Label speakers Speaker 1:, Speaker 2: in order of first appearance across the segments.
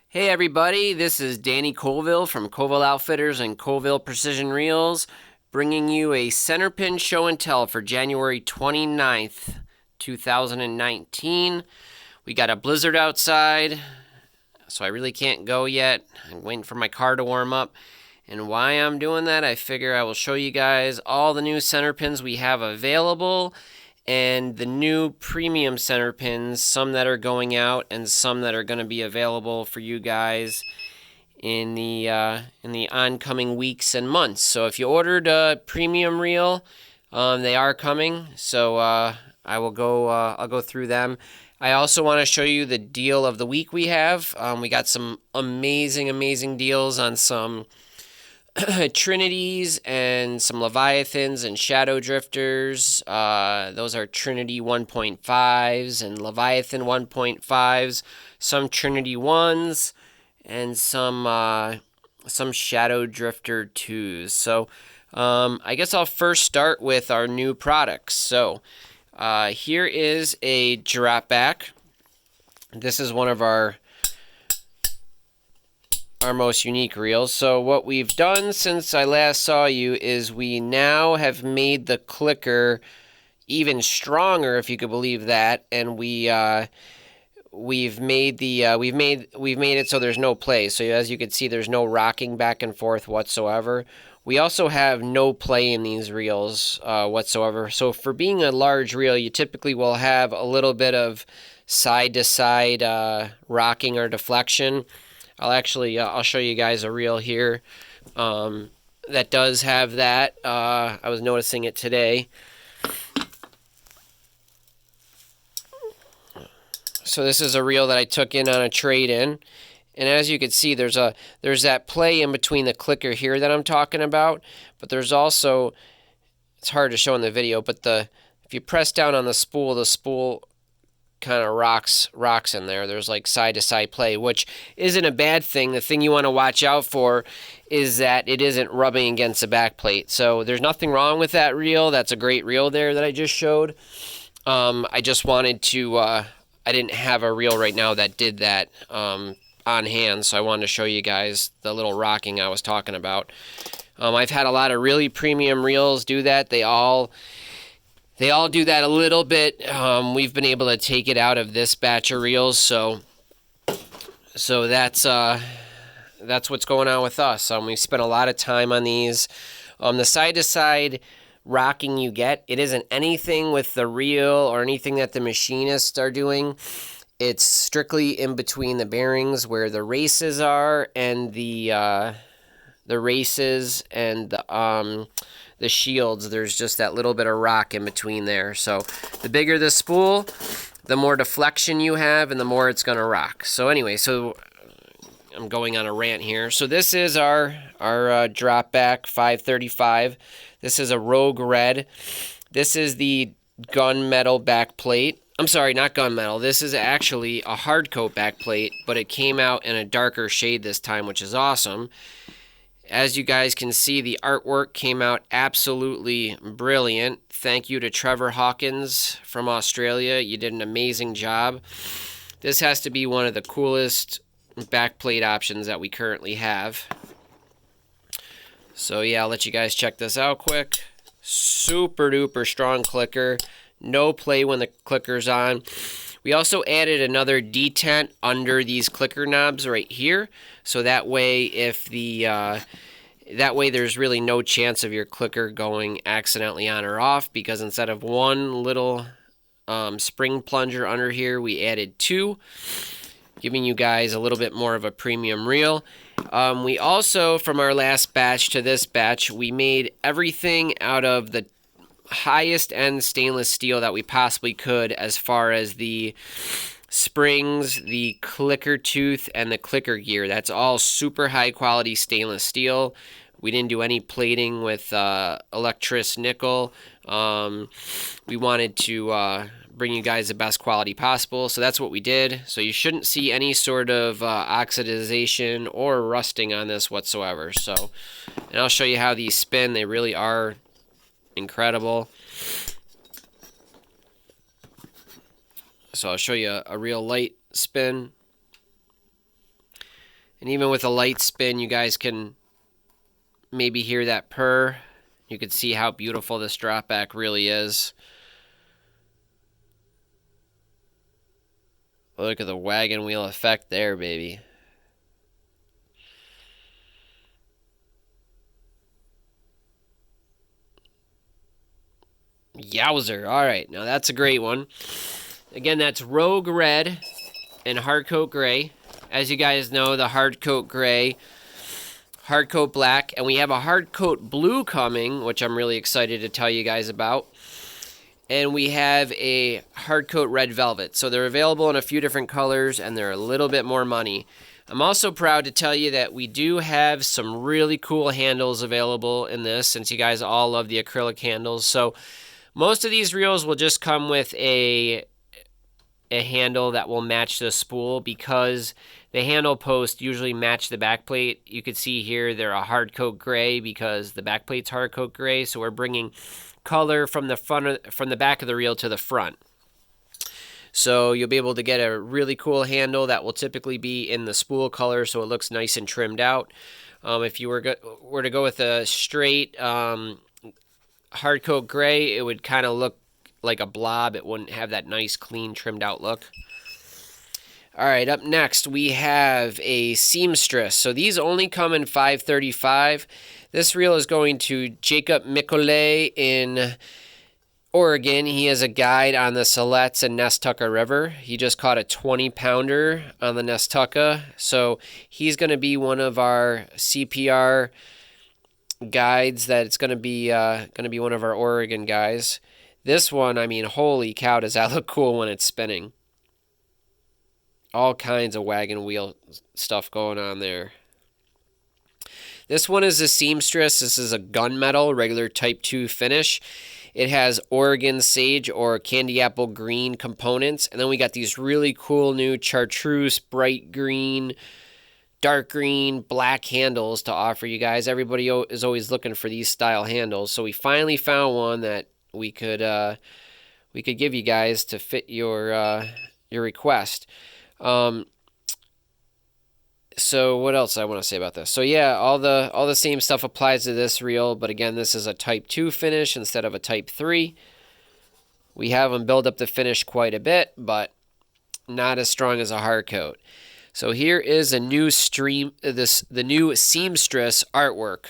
Speaker 1: Hey everybody, this is Danny Colville from Colville Outfitters and Colville Precision Reels, bringing you a Centerpin show and tell for January 29th, 2019. We got a blizzard outside, so I really can't go yet. I'm waiting for my car to warm up. And why I'm doing that, I figure I will show you guys all the new center pins we have available and the new premium center pins, some that are going out and some that are going to be available for you guys in the oncoming weeks and months. So if you ordered a premium reel, they are coming. So I'll go through them. I also want to show you the deal of the week we have. We got some amazing deals on some Trinities and some Leviathans and Shadow Drifters. Those are Trinity 1.5s and Leviathan 1.5s. Some Trinity 1s and some Shadow Drifter 2s. So I guess I'll first start with our new products. So here is a drop back. This is one of our most unique reels. So what we've done since I last saw you is we now have made the clicker even stronger, if you could believe that, and we've made it so there's no play. So as you can see, there's no rocking back and forth whatsoever. We also have no play in these reels whatsoever. So for being a large reel, you typically will have a little bit of side to side rocking or deflection. I'll show you guys a reel here that does have that. I was noticing it today. So this is a reel that I took in on a trade-in. And as you can see, there's that play in between the clicker here that I'm talking about. But there's also, it's hard to show in the video, but if you press down on the spool kind of rocks in there. There's like side to side play, which isn't a bad thing. The thing you want to watch out for is that it isn't rubbing against the back plate. So there's nothing wrong with that reel. That's a great reel there that I just showed. I just wanted to I didn't have a reel right now that did that on hand, so I wanted to show you guys the little rocking I was talking about. I've had a lot of really premium reels do that. They all do that a little bit. We've been able to take it out of this batch of reels, so that's what's going on with us. We spent a lot of time on these. The side-to-side rocking you get, it isn't anything with the reel or anything that the machinists are doing. It's strictly in between the bearings where the races are and the shields. There's just that little bit of rock in between there. So the bigger the spool, the more deflection you have and the more it's going to rock. So anyway, so I'm going on a rant here. So this is our drop back 535. This is a Rogue Red. This is the gunmetal back plate. I'm sorry, not gunmetal. This is actually a hard coat back plate, but it came out in a darker shade this time, which is awesome. As you guys can see, the artwork came out absolutely brilliant. Thank you to Trevor Hawkins from Australia. You did an amazing job. This has to be one of the coolest backplate options that we currently have. So yeah, I'll let you guys check this out quick. Super duper strong clicker. No play when the clicker's on. We also added another detent under these clicker knobs right here, so that way there's really no chance of your clicker going accidentally on or off, because instead of one little spring plunger under here, we added two, giving you guys a little bit more of a premium reel. We also, from our last batch to this batch, we made everything out of the highest end stainless steel that we possibly could, as far as the springs, the clicker tooth, and the clicker gear. That's all super high quality stainless steel. We didn't do any plating with electric nickel. We wanted to bring you guys the best quality possible, so that's what we did. So you shouldn't see any sort of oxidization or rusting on this whatsoever. So, and I'll show you how these spin. They really are incredible. So I'll show you a real light spin. And even with a light spin, you guys can maybe hear that purr. You can see how beautiful this drop back really is. Look at the wagon wheel effect there, baby. Yowzer. All right, now that's a great one. Again, that's Rogue Red and Hardcoat Gray. As you guys know, the Hardcoat Gray, Hardcoat Black, and we have a Hardcoat Blue coming, which I'm really excited to tell you guys about. And we have a Hardcoat Red Velvet. So they're available in a few different colors, and they're a little bit more money. I'm also proud to tell you that we do have some really cool handles available in this, since you guys all love the acrylic handles. So most of these reels will just come with a handle that will match the spool, because the handle posts usually match the back plate. You can see here they're a Hardcoat Gray because the back plate's Hardcoat Gray. So we're bringing color from the back of the reel to the front. So you'll be able to get a really cool handle that will typically be in the spool color, so it looks nice and trimmed out. If you were to go with a straight Hardcoat Gray, it would kind of look like a blob. It wouldn't have that nice, clean, trimmed out look. All right, up next we have a seamstress. So these only come in 535. This reel is going to Jacob Micolet in Oregon. He has a guide on the Siletz and Nestucca River. He just caught a 20-pounder on the Nestucca. So he's going to be one of our CPR guides. That's going to be one of our Oregon guys. This one, I mean, holy cow, does that look cool when it's spinning. All kinds of wagon wheel stuff going on there. This one is a seamstress. This is a gunmetal, regular Type 2 finish. It has Oregon sage or candy apple green components. And then we got these really cool new chartreuse, bright green, dark green, black handles to offer you guys. Everybody is always looking for these style handles. So we finally found one that we could give you guys to fit your request. So what else I want to say about this? So yeah, all the same stuff applies to this reel, but again, this is a Type 2 finish instead of a Type 3. We have them build up the finish quite a bit, but not as strong as a Hardcoat. So here is a new the new seamstress artwork.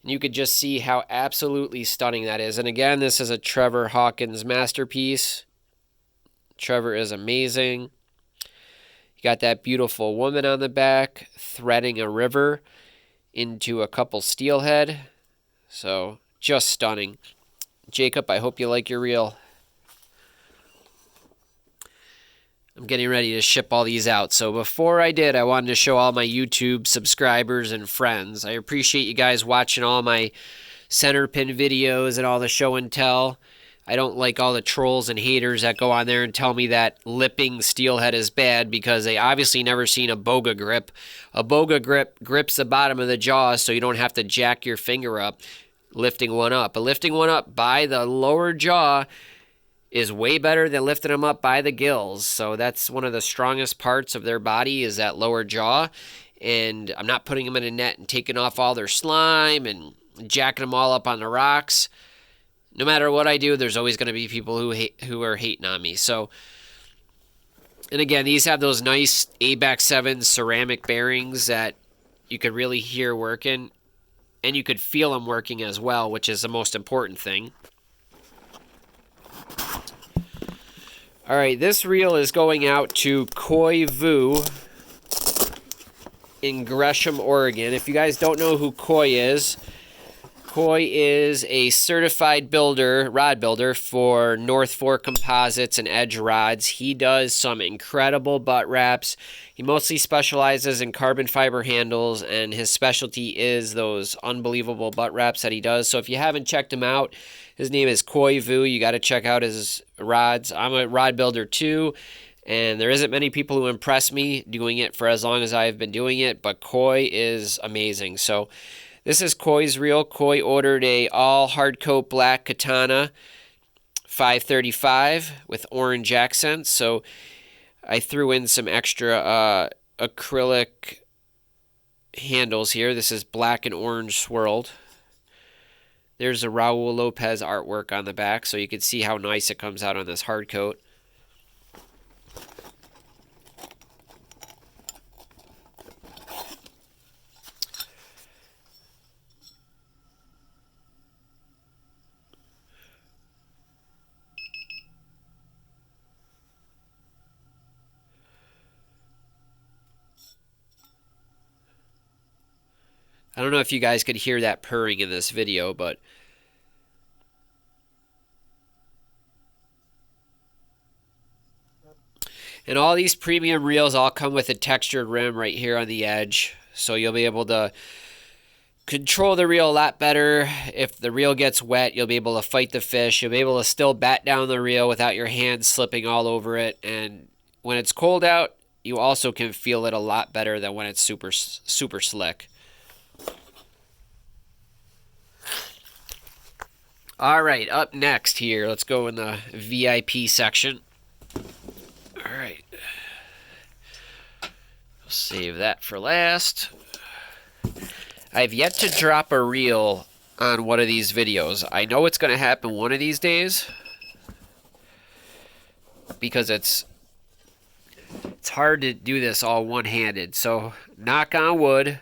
Speaker 1: You could just see how absolutely stunning that is. And again, this is a Trevor Hawkins masterpiece. Trevor is amazing. You got that beautiful woman on the back threading a river into a couple steelhead. So just stunning. Jacob, I hope you like your reel. I'm getting ready to ship all these out. So before I did, I wanted to show all my YouTube subscribers and friends. I appreciate you guys watching all my Centerpin videos and all the show and tell. I don't like all the trolls and haters that go on there and tell me that lipping steelhead is bad because they obviously never seen a boga grip. A boga grip grips the bottom of the jaw so you don't have to jack your finger up lifting one up. But lifting one up by the lower jaw is way better than lifting them up by the gills. So that's one of the strongest parts of their body is that lower jaw. And I'm not putting them in a net and taking off all their slime and jacking them all up on the rocks. No matter what I do, there's always going to be people who are hating on me. So, and again, these have those nice ABAC 7 ceramic bearings that you could really hear working, and you could feel them working as well, which is the most important thing. All right, this reel is going out to Koi Vu in Gresham, Oregon. If you guys don't know who Koi is a certified rod builder for North Fork Composites and Edge rods. He does some incredible butt wraps. He mostly specializes in carbon fiber handles, and his specialty is those unbelievable butt wraps that he does. So if you haven't checked him out, his name is Koi Vu. You got to check out his rods. I'm a rod builder too, and there isn't many people who impress me doing it for as long as I've been doing it, but Koi is amazing. So this is Koi's reel. Koi ordered a all Hardcoat black katana 535 with orange accents. So I threw in some extra acrylic handles here. This is black and orange swirled. There's a Raul Lopez artwork on the back, so you can see how nice it comes out on this hard coat. I don't know if you guys could hear that purring in this video, but and all these premium reels all come with a textured rim right here on the edge, so you'll be able to control the reel a lot better. If the reel gets wet, you'll be able to fight the fish. You'll be able to still bat down the reel without your hands slipping all over it. And when it's cold out, you also can feel it a lot better than when it's super slick. All right, up next here, let's go in the VIP section. All right. We'll save that for last. I've yet to drop a reel on one of these videos. I know it's going to happen one of these days because it's hard to do this all one-handed. So, knock on wood,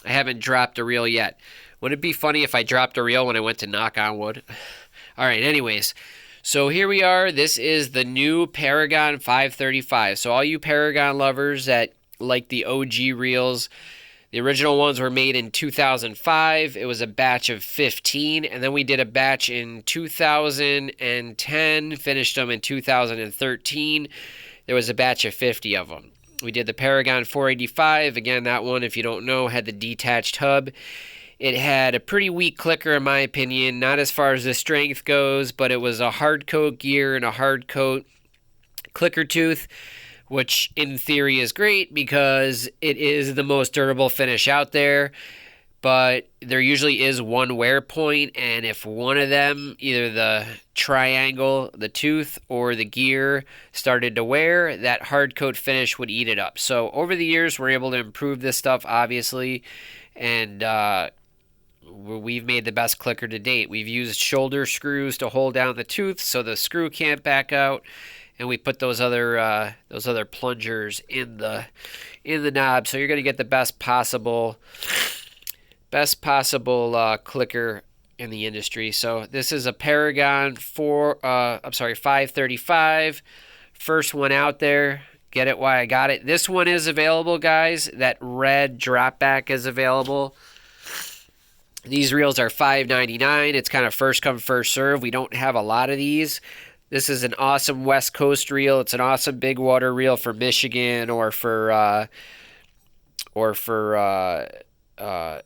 Speaker 1: I haven't dropped a reel yet. Wouldn't it be funny if I dropped a reel when I went to knock on wood? All right, anyways. So here we are. This is the new Paragon 535. So all you Paragon lovers that like the OG reels, the original ones were made in 2005. It was a batch of 15, and then we did a batch in 2010, finished them in 2013. There was a batch of 50 of them. We did the Paragon 485. Again, that one, if you don't know, had the detached hub. It had a pretty weak clicker, in my opinion, not as far as the strength goes, but it was a hard coat gear and a hard coat clicker tooth, which in theory is great because it is the most durable finish out there. But there usually is one wear point, and if one of them, either the triangle, the tooth, or the gear started to wear, that hard coat finish would eat it up. So over the years, we're able to improve this stuff, obviously, and we've made the best clicker to date. We've used shoulder screws to hold down the tooth so the screw can't back out, and we put those other plungers in the knob, so you're going to get the best possible clicker in the industry. So this is a Paragon 535, first one out there. Get it why I got it. This one is available, guys. That red drop back is available. These reels are $5.99. It's kind of first come, first serve. We don't have a lot of these. This is an awesome West Coast reel. It's an awesome big water reel for Michigan or for the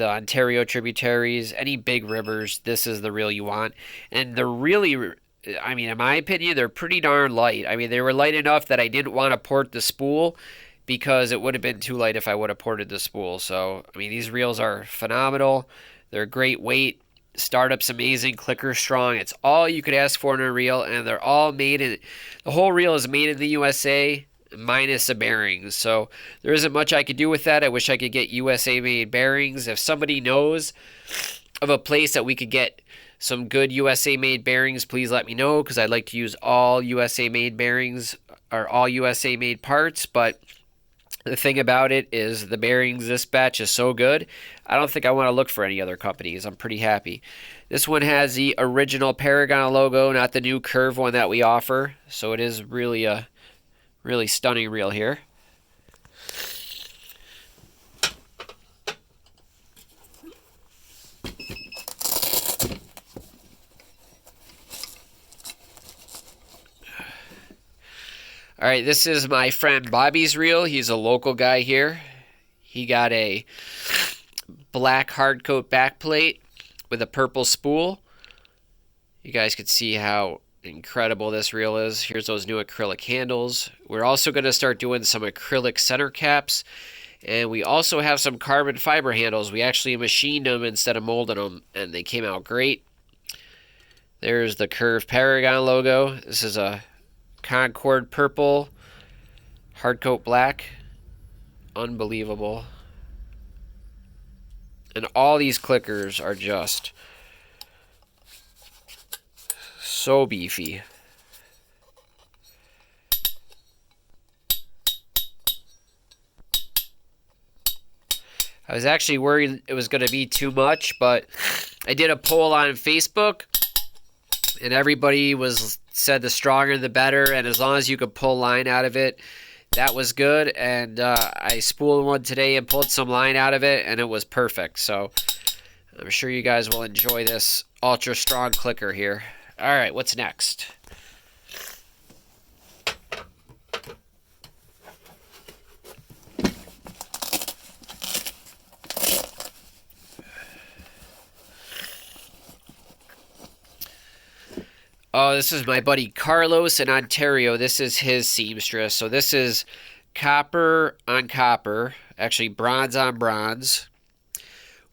Speaker 1: Ontario tributaries, any big rivers. This is the reel you want. And they're really, I mean, in my opinion, they're pretty darn light. I mean, they were light enough that I didn't want to port the spool, because it would have been too light if I would have ported the spool. So, I mean, these reels are phenomenal. They're great weight. Startup's amazing. Clicker strong. It's all you could ask for in a reel, and they're all made in... The whole reel is made in the USA, minus the bearings. So, there isn't much I could do with that. I wish I could get USA-made bearings. If somebody knows of a place that we could get some good USA-made bearings, please let me know, because I'd like to use all USA-made bearings or all USA-made parts, but... The thing about it is the bearings, this batch is so good, I don't think I want to look for any other companies. I'm pretty happy. This one has the original Paragon logo, not the new curve one that we offer. So it is really a really stunning reel here. All right, this is my friend Bobby's reel. He's a local guy here. He got a black hardcoat backplate with a purple spool. You guys can see how incredible this reel is. Here's those new acrylic handles. We're also going to start doing some acrylic center caps. And we also have some carbon fiber handles. We actually machined them instead of molding them, and they came out great. There's the curved Paragon logo. This is a Concord purple, hardcoat black. Unbelievable. And all these clickers are just so beefy. I was actually worried it was going to be too much, but I did a poll on Facebook, and everybody said the stronger the better, and as long as you could pull line out of it, that was good. And I spooled one today and pulled some line out of it, and it was perfect. So I'm sure you guys will enjoy this ultra strong clicker here. All right, what's next? Oh, this is my buddy Carlos in Ontario. This is his seamstress. So this is copper on copper, actually bronze on bronze,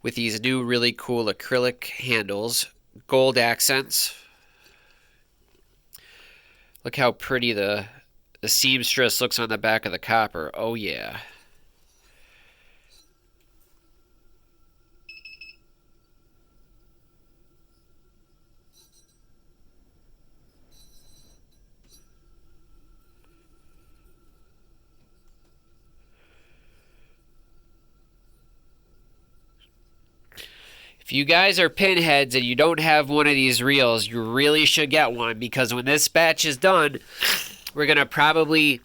Speaker 1: with these new really cool acrylic handles, gold accents. Look how pretty the seamstress looks on the back of the copper. Oh yeah. If you guys are pinheads and you don't have one of these reels, you really should get one, because when this batch is done, we're going to probably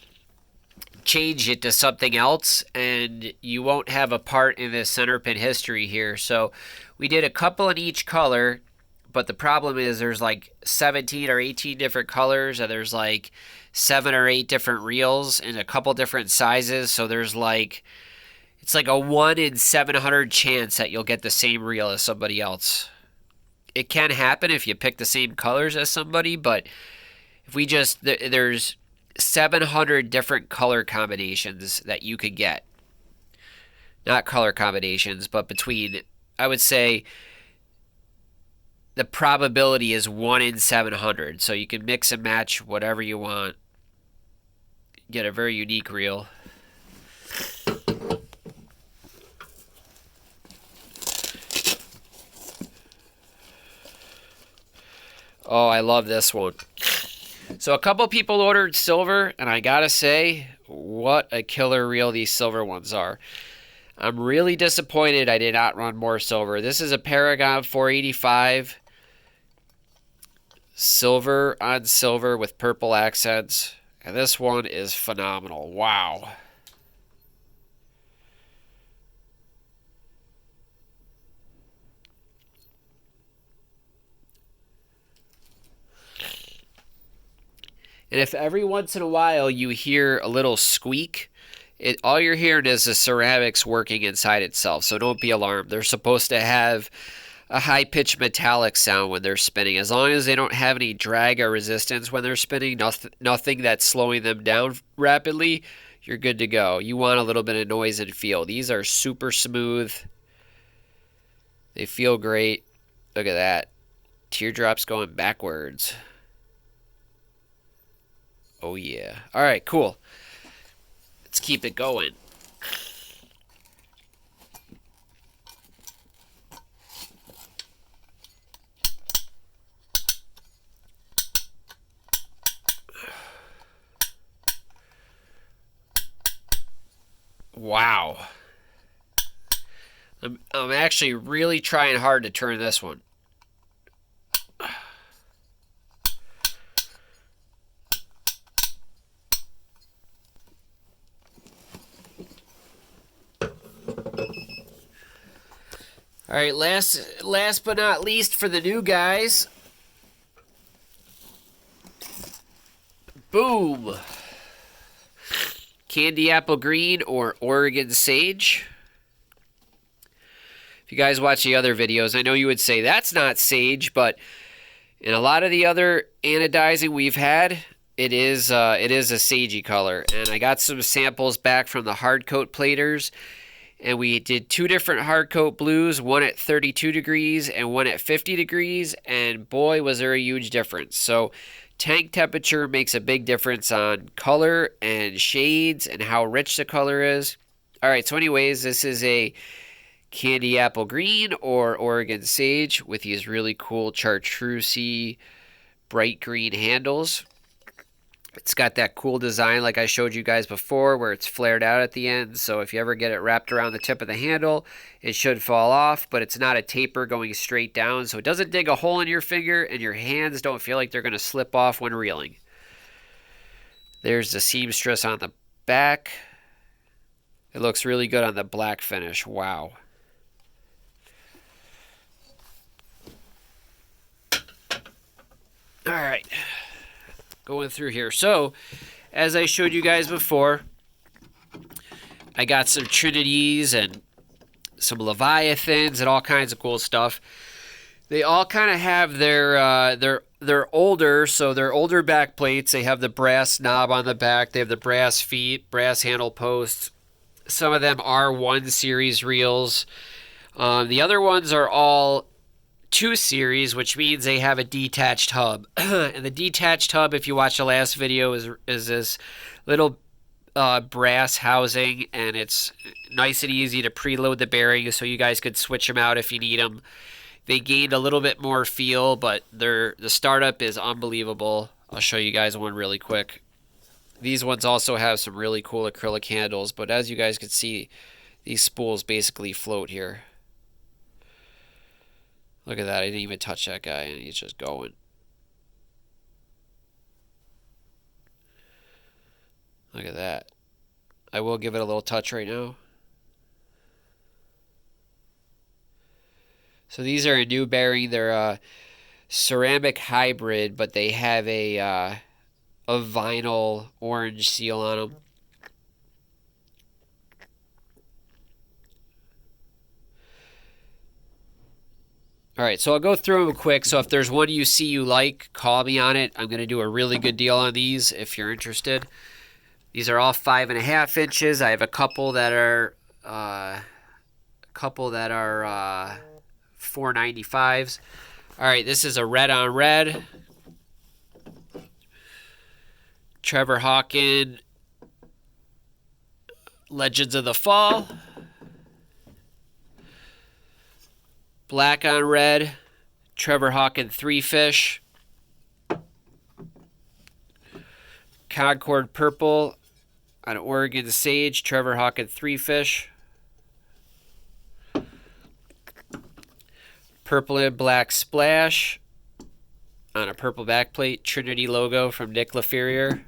Speaker 1: change it to something else, and you won't have a part in this Centerpin history here. So we did a couple in each color, but the problem is there's like 17 or 18 different colors, and there's like 7 or 8 different reels in a couple different sizes. So there's like, it's like a 1 in 700 chance that you'll get the same reel as somebody else. It can happen if you pick the same colors as somebody, but if we just, there's 700 different color combinations that you could get. Not color combinations, but between, I would say, the probability is 1 in 700. So you can mix and match whatever you want. Get a very unique reel. Oh, I love this one. So a couple people ordered silver, and I gotta say, what a killer reel these silver ones are. I'm really disappointed I did not run more silver. This is a Paragon 485. Silver on silver with purple accents. And this one is phenomenal. Wow. And if every once in a while you hear a little squeak, all you're hearing is the ceramics working inside itself. So don't be alarmed. They're supposed to have a high-pitched metallic sound when they're spinning. As long as they don't have any drag or resistance when they're spinning, nothing that's slowing them down rapidly, you're good to go. You want a little bit of noise and feel. These are super smooth. They feel great. Look at that. Teardrops going backwards. Oh, yeah. All right, cool. Let's keep it going. Wow. I'm actually really trying hard to turn this one. All right, last but not least for the new guys. Boom. Candy apple green or Oregon sage. If you guys watch the other videos, I know you would say that's not sage, but in a lot of the other anodizing we've had, it is a sagey color. And I got some samples back from the hard coat platers. And we did 2 different hard coat blues, one at 32 degrees and one at 50 degrees, and boy, was there a huge difference. So tank temperature makes a big difference on color and shades and how rich the color is. All right, so anyways, this is a candy apple green or Oregon sage with these really cool chartreusey bright green handles. It's got that cool design like I showed you guys before where it's flared out at the end. So if you ever get it wrapped around the tip of the handle, it should fall off, but it's not a taper going straight down. So it doesn't dig a hole in your finger and your hands don't feel like they're going to slip off when reeling. There's the seamstress on the back. It looks really good on the black finish. Wow. All right. Going through here. So, as I showed you guys before, I got some Trinities and some Leviathans and all kinds of cool stuff. They all kind of have they're older, so they're older back plates. They have the brass knob on the back. They have the brass feet, brass handle posts. Some of them are 1 series reels. The other ones are all 2 series, which means they have a detached hub. And the detached hub, if you watch the last video, is this little brass housing, and it's nice and easy to preload the bearings so you guys could switch them out if you need them. They gained a little bit more feel, but the startup is unbelievable. I'll show you guys one really quick. These ones also have some really cool acrylic handles, but as you guys can see, these spools basically float here. Look at that. I didn't even touch that guy, and he's just going. Look at that. I will give it a little touch right now. So these are a new bearing. They're a ceramic hybrid, but they have a vinyl orange seal on them. All right, so I'll go through them quick. So if there's one you see you like, call me on it. I'm going to do a really good deal on these if you're interested. These are all 5.5 inches. I have a couple that are $4.95s. All right, this is a red on red. Trevor Hawkins, Legends of the Fall. Black on red, Trevor Hawkins 3 fish. Concord purple on Oregon sage, Trevor Hawkins 3 fish. Purple and black splash on a purple backplate, Trinity logo from Nick LaFerrier.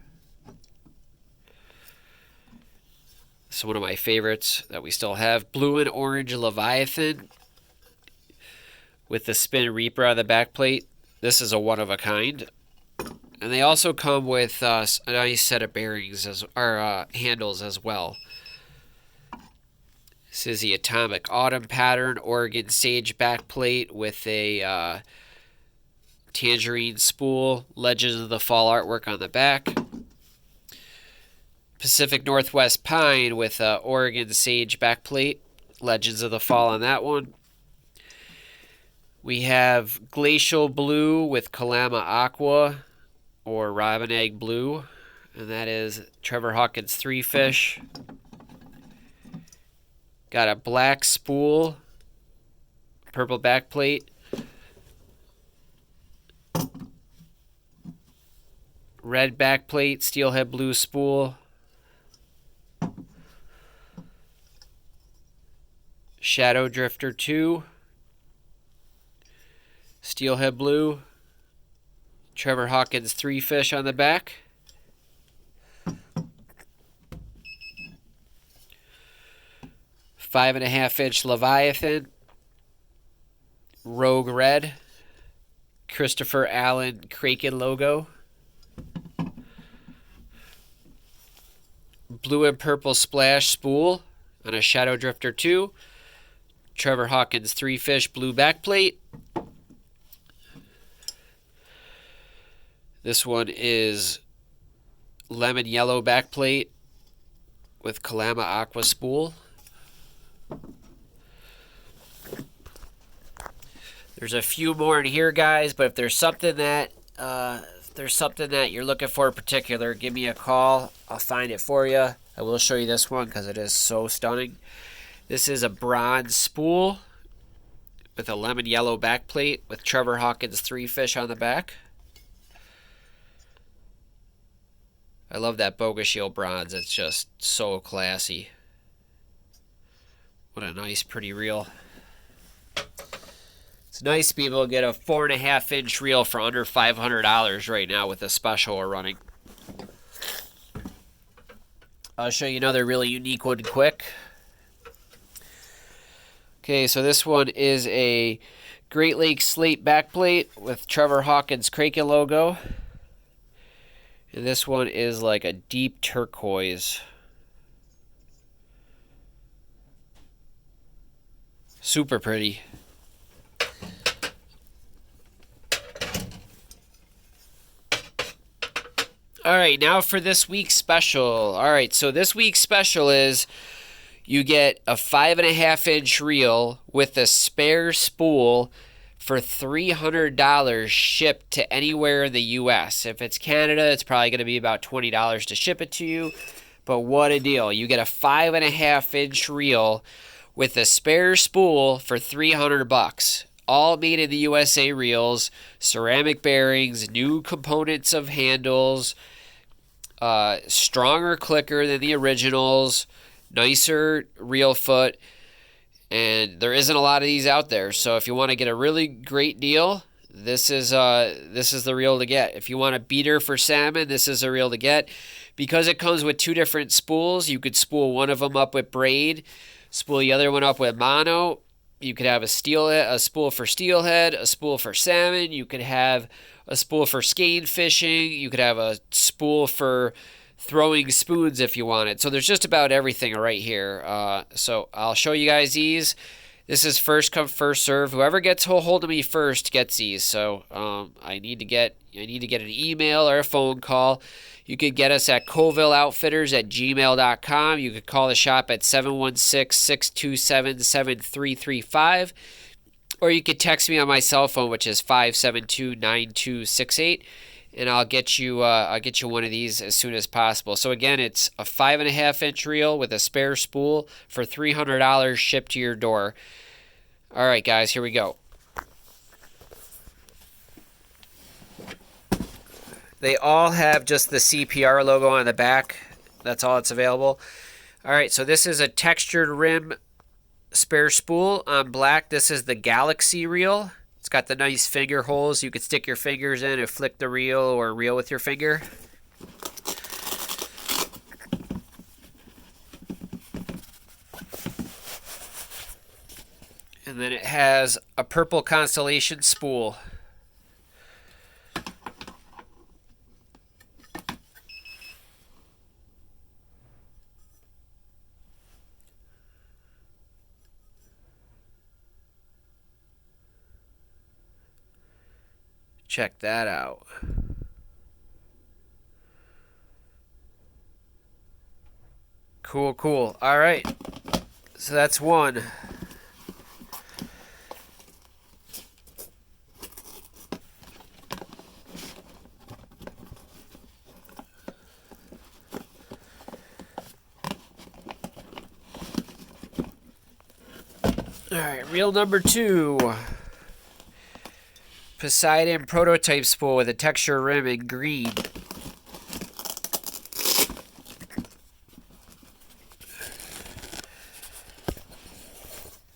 Speaker 1: This is one of my favorites that we still have. Blue and orange Leviathan with the Spin Reaper on the backplate. This is a one of a kind. And they also come with a nice set of bearings handles as well. This is the Atomic Autumn pattern, Oregon Sage backplate with a tangerine spool, Legends of the Fall artwork on the back. Pacific Northwest Pine with Oregon Sage backplate, Legends of the Fall on that one. We have Glacial Blue with Kalama Aqua or Robin Egg Blue, and that is Trevor Hawkins 3 fish. Got a black spool, purple backplate. Red backplate, steelhead blue spool. Shadow Drifter 2. Steelhead blue. Trevor Hawkins 3 fish on the back. Five and a half inch Leviathan. Rogue red. Christopher Allen Kraken logo. Blue and purple splash spool on a Shadow Drifter 2. Trevor Hawkins 3 fish blue backplate. This one is lemon yellow backplate with Kalama Aqua spool. There's a few more in here, guys, but if there's something that you're looking for in particular, give me a call. I'll find it for you. I will show you this one because it is so stunning. This is a bronze spool with a lemon yellow backplate with Trevor Hawkins 3 fish on the back. I love that Boga Shield bronze. It's just so classy. What a nice, pretty reel. It's nice to be able to get a 4.5-inch reel for under $500 right now with the special we're running. I'll show you another really unique one quick. Okay, so this one is a Great Lakes slate backplate with Trevor Hawkins Kraken logo. And this one is like a deep turquoise. Super pretty. Alright, now for this week's special. Alright, so this week's special is you get a 5.5-inch reel with a spare spool for $300 shipped to anywhere in the U.S. If it's Canada, it's probably going to be about $20 to ship it to you. But what a deal. You get a 5.5-inch reel with a spare spool for $300. All made in the USA reels, ceramic bearings, new components of handles, stronger clicker than the originals, nicer reel foot, and there isn't a lot of these out there. So if you want to get a really great deal, this is the reel to get. If you want a beater for salmon, this is a reel to get. Because it comes with 2 different spools, you could spool one of them up with braid, spool the other one up with mono. You could have a spool for steelhead, a spool for salmon. You could have a spool for skein fishing. You could have a spool for throwing spoons if you want it. So there's just about everything right here. So I'll show you guys these. This is first come, first serve. Whoever gets a hold of me first gets these. So I need to get an email or a phone call. You could get us at CovilleOutfitters@gmail.com. You could call the shop at 716-627-7335. Or you could text me on my cell phone, which is 572-9268. And I'll get you one of these as soon as possible. So again, it's a 5.5-inch reel with a spare spool for $300 shipped to your door. All right, guys, here we go. They all have just the CPR logo on the back. That's all that's available. All right, so this is a textured rim spare spool on black. This is the Galaxy reel. It's got the nice finger holes. You could stick your fingers in and flick the reel or reel with your finger. And then it has a purple Constellation spool. Check that out. Cool, cool. All right. So that's one. All right, reel number 2. Poseidon prototype spool with a texture rim in green.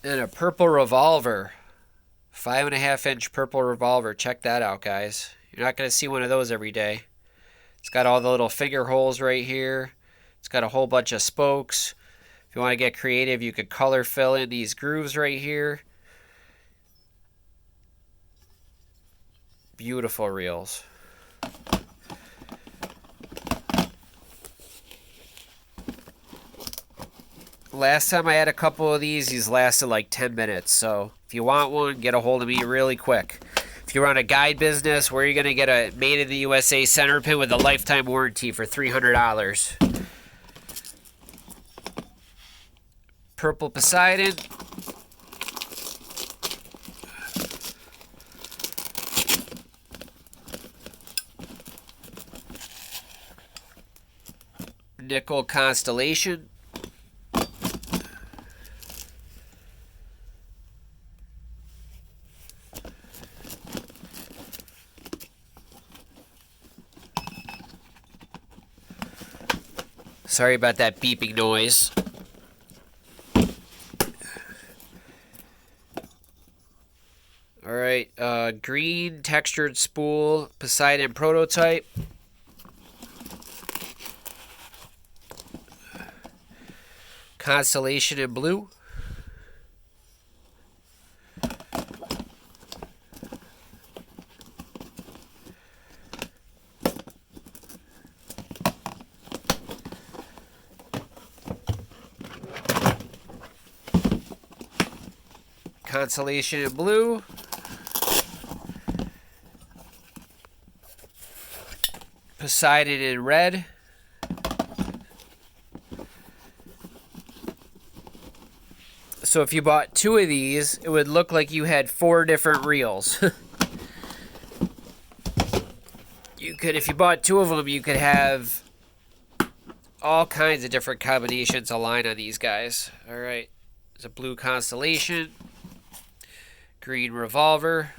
Speaker 1: And a purple revolver. 5.5-inch purple revolver. Check that out, guys. You're not going to see one of those every day. It's got all the little finger holes right here. It's got a whole bunch of spokes. If you want to get creative, you could color fill in these grooves right here. Beautiful reels. Last time I had a couple of these lasted like 10 minutes. So if you want one, get a hold of me really quick. If you run a guide business, where you're going to get a made in the USA Centerpin with a lifetime warranty for $300. Purple Poseidon. nickel Constellation. Sorry about that beeping noise. Alright, green textured spool, Poseidon prototype. Constellation in blue. Constellation in blue. Poseidon in red. So if you bought 2 of these, it would look like you had 4 different reels. You could, if you bought 2 of them, you could have all kinds of different combinations aligned on these guys. All right, there's a blue Constellation, green Revolver,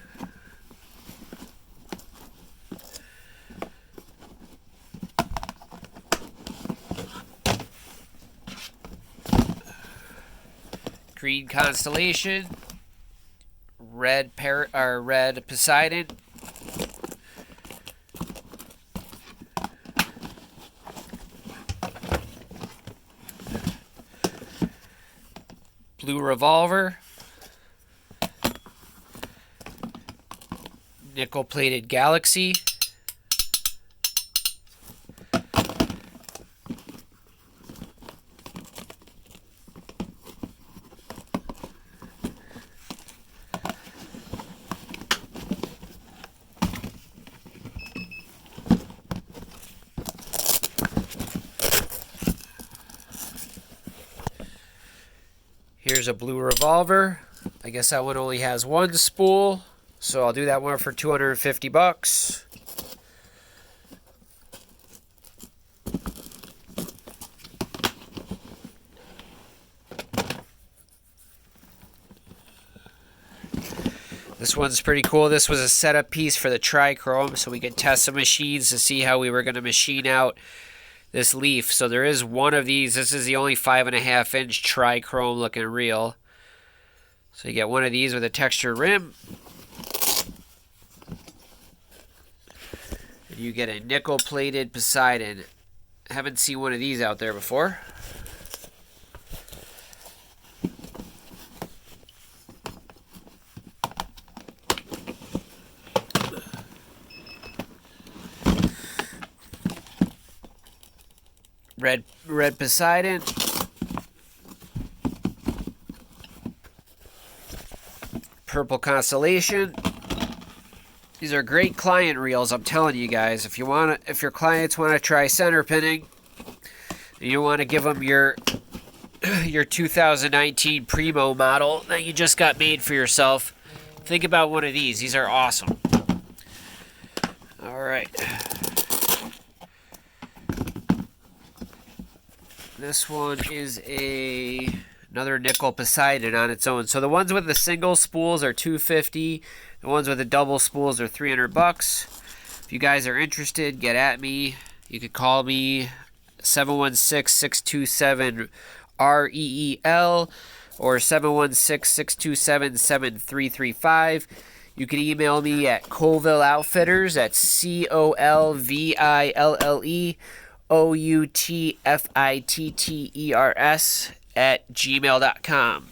Speaker 1: green Constellation, red red Poseidon, blue Revolver, nickel plated Galaxy, here's a blue Revolver. I guess that one only has 1 spool, so I'll do that one for $250. This one's pretty cool. This was a setup piece for the trichrome, so we could test some machines to see how we were going to machine out this leaf. So there is one of these. This is the only 5.5 inch trichrome looking reel. So you get one of these with a textured rim. And you get a nickel plated Poseidon. I haven't seen one of these out there before. Red Poseidon. Purple Constellation. These are great client reels, I'm telling you guys. If your clients want to try center pinning, and you want to give them your 2019 Primo model that you just got made for yourself, think about one of these. These are awesome. All right. This one is another nickel Poseidon on its own. So the ones with the single spools are $250. The ones with the double spools are $300. If you guys are interested, get at me. You could call me 716-627-REEL or 716-627-7335. You can email me at Colville Outfitters. That's COLVILLE OUTFITTERS @gmail.com.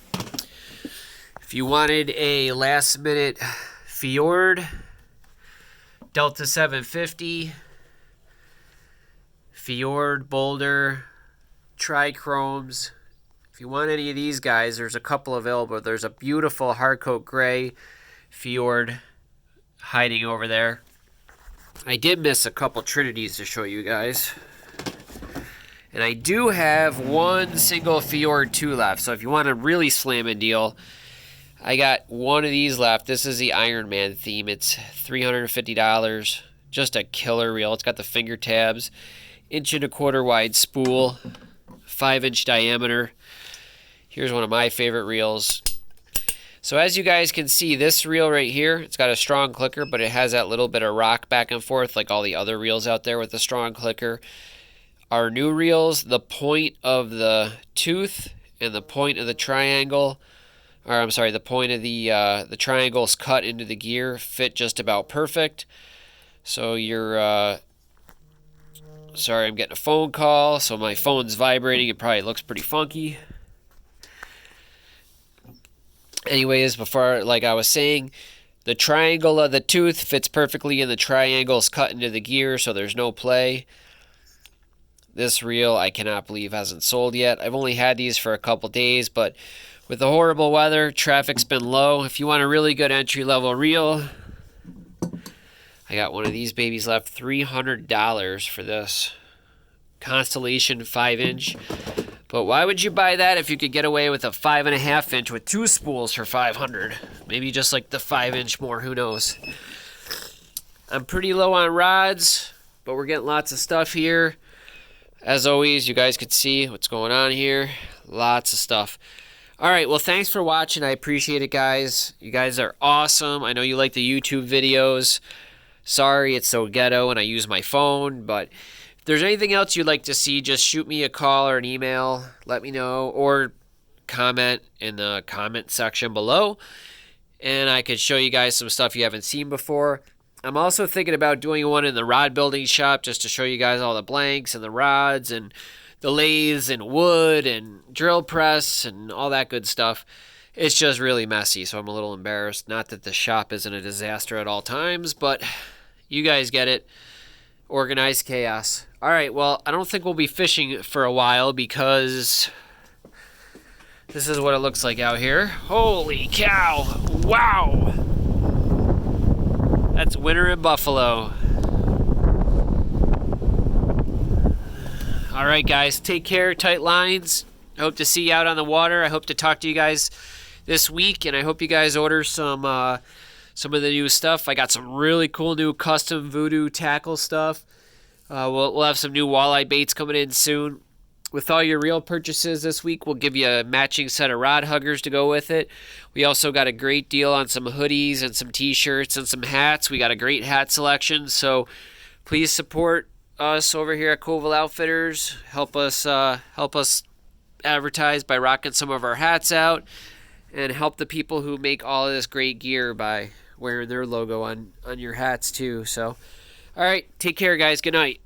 Speaker 1: If you wanted a last minute Fjord, Delta 750, Fjord, Boulder, trichromes, if you want any of these guys, there's a couple available. There's a beautiful hardcoat gray Fjord hiding over there. I did miss a couple Trinities to show you guys. And I do have one single Fjord 2 left. So if you want a really slamming deal, I got one of these left. This is the Iron Man theme. It's $350. Just a killer reel. It's got the finger tabs. 1.25 wide spool, 5-inch diameter. Here's one of my favorite reels. So as you guys can see, this reel right here, it's got a strong clicker, but it has that little bit of rock back and forth like all the other reels out there with a strong clicker. Our new reels, the point of the tooth and the point of the triangle, or I'm sorry, the point of the triangle's cut into the gear fit just about perfect. So you're, sorry, I'm getting a phone call, so my phone's vibrating. It probably looks pretty funky. Anyways, before, like I was saying, the triangle of the tooth fits perfectly in the triangles cut into the gear, so there's no play. This reel, I cannot believe hasn't sold yet. I've only had these for a couple days, but with the horrible weather, traffic's been low. If you want a really good entry-level reel, I got one of these babies left. $300 for this Constellation 5-inch. But why would you buy that if you could get away with a 5.5-inch with 2 spools for $500? Maybe just like the 5-inch more, who knows? I'm pretty low on rods, but we're getting lots of stuff here. As always, you guys could see what's going on here. Lots of stuff. All right, well, thanks for watching. I appreciate it, guys. You guys are awesome. I know you like the YouTube videos. Sorry it's so ghetto and I use my phone, but if there's anything else you'd like to see, just shoot me a call or an email. Let me know, or comment in the comment section below, and I could show you guys some stuff you haven't seen before. I'm also thinking about doing one in the rod building shop just to show you guys all the blanks and the rods and the lathes and wood and drill press and all that good stuff. It's just really messy, so I'm a little embarrassed. Not that the shop isn't a disaster at all times, but you guys get it. Organized chaos. All right, well, I don't think we'll be fishing for a while because this is what it looks like out here. Holy cow. Wow. That's winter in Buffalo. All right, guys, take care. Tight lines. I hope to see you out on the water. I hope to talk to you guys this week, and I hope you guys order some of the new stuff. I got some really cool new custom voodoo tackle stuff. We'll have some new walleye baits coming in soon. With all your reel purchases this week, we'll give you a matching set of rod huggers to go with it. We also got a great deal on some hoodies and some t-shirts and some hats. We got a great hat selection, so please support us over here at Colville Outfitters. Help us advertise by rocking some of our hats out, and help the people who make all of this great gear by wearing their logo on your hats too. So, all right, take care, guys. Good night.